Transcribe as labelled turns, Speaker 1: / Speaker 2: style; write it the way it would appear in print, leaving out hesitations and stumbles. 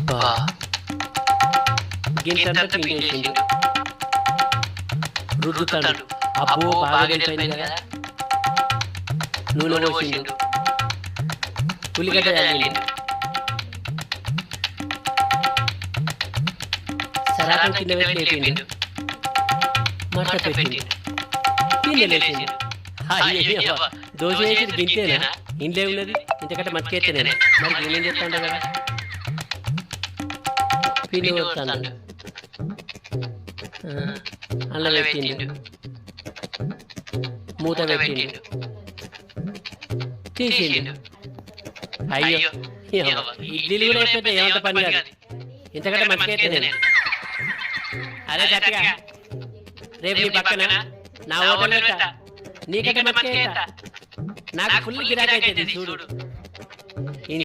Speaker 1: బా గింతంతా పిండేసిండు. రుద్దుతాడు. అబ్బో బాగా వెళ్ళిపోయింది కదా. నూనె పోసిండు. ఉల్లిగడ్డ చల్లిండు. సరాకం కింద పెట్టి లేపిండు. మట్ట పెట్టిండు. గిన్నెలేసిండు. అయ్యో దోశ వేసి గింతేనా? ఇంట్లో ఉన్నది ఇంతకంటే మట్టుకెత్తేనే. మరి నేనేం చెప్తాను కదా. పిండి వస్తాను. అల్లం పెట్టిండు. మూత పెట్టిండు. తీసిండు. అయ్యో ఇడ్లీలు కూడా అయిపోతే ఏమంత పని కాదు. ఇంతకంటే మట్టుకెత్తేనే. అదే గట్టిగా రేపు నీ పక్కన నా హోటల్ నీకంటే మట్టుకెత్తా. నాకు ఫుల్ గిరాకీ అవుతుంది చూడు.